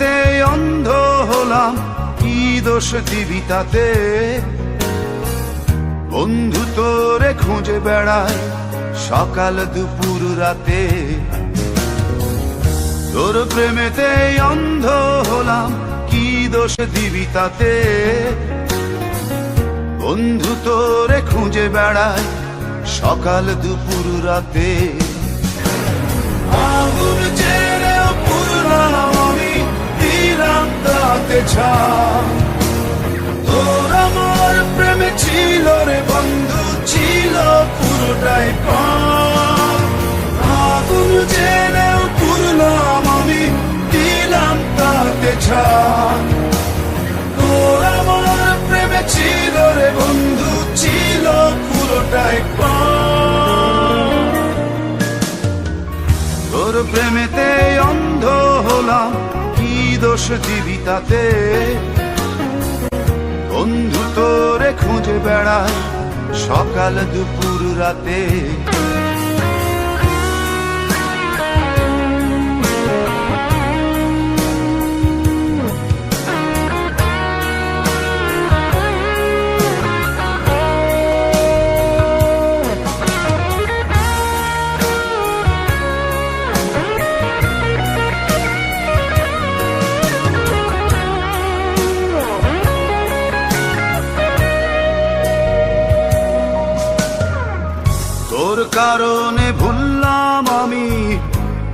প্রেমেতে অন্ধ হলাম, কি দোষ দিবি তাতে? বন্ধু তোরে খুঁজে বেড়ায় সকাল দুপুর রাতে। তোর প্রেমেতে অন্ধ হলাম, কি দোষ দিবি তাতে? বন্ধু তোরে খুঁজে বেড়ায় সকাল দুপুর রাতে। আগুন জেনেও পুরলাম আমি, দিলাম তাতে ছাপ। তোর আমার প্রেমে ছিল রে বন্ধু, ছিল পুরোটাই পাপ। আগুন জেনেও পুরলাম আমি, দিলাম তাতে ছাপ। তোর আমার প্রেমে ছিল রে বন্ধু, ছিল পুরোটাই পাপ। তোর প্রেমেতে অন্ধ হলাম, কি দোষ দিবি তাতে? বন্ধু তোরে খুঁজে বেড়ায় সকাল দুপুর রাতে। তোর কারণে ভুললাম আমি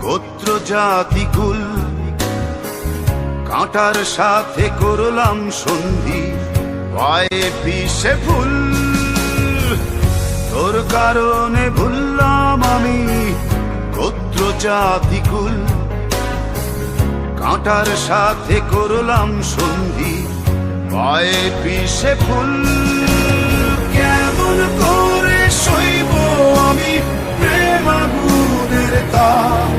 গোত্র জাতি কুল, কাঁটার সাথে করলাম সন্ধি, পায়ে পিষে ফুল। তোর কারণে ভুললাম আমি গোত্র জাতি কুল, কাঁটার সাথে করলাম সন্ধি, পায়ে পিষে ফুল। কেমন করে সইব আমি প্রেম আগুনের তাপ?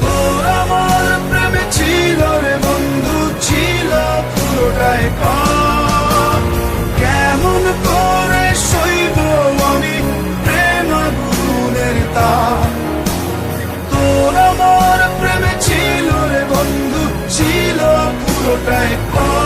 তোর আমার প্রেমে ছিল রে বন্ধু, ছিল পুরোটাই পাপ। কেমন করে সইব আমি প্রেম আগুনের তাপ? তোর আমার প্রেমে ছিল রে বন্ধু, ছিল পুরোটাই পাপ।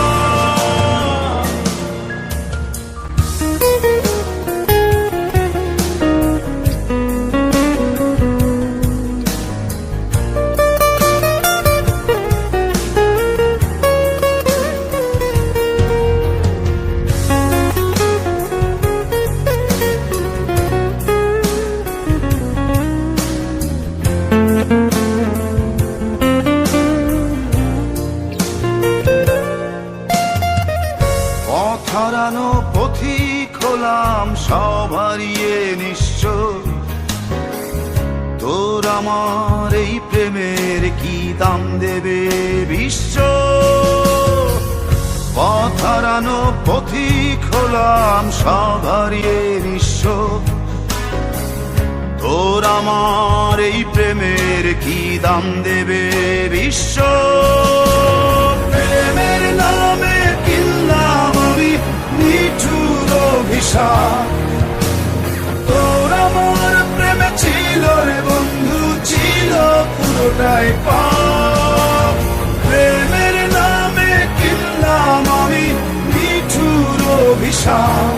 হারানো পথিক হলাম সব হারিয়ে নিঃস্ব। তোর আমার এই প্রেমের কি দাম দেবে বিশ্ব? পথ হারানো পথিক হলাম সব হারিয়ে নিঃস্ব। তোর আমার এই প্রেমের কি দাম দেবে বিশ্ব? প্রেমের নামে কিনলাম আমি নিঠুর অভিশাপ। তোর আমার প্রেমে ছিল রে বন্ধু, ছিল পুরোটাই পাপ। প্রেমের নামে কিনলাম আমি নিঠুর অভিশাপ।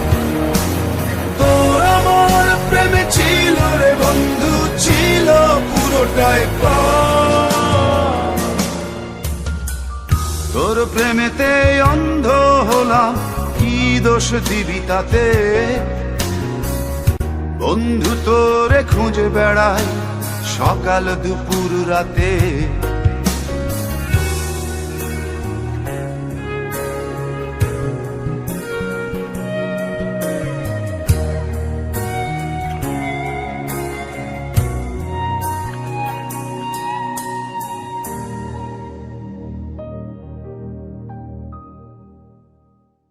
তোর আমার প্রেমে ছিল রে বন্ধু, ছিল পুরোটাই পাপ। তোর প্রেমেতে অন্ধ হলাম, কি দোষ দিবি তাতে? বন্ধু তোরে খুঁজে বেড়ায় সকাল দুপুর রাতে।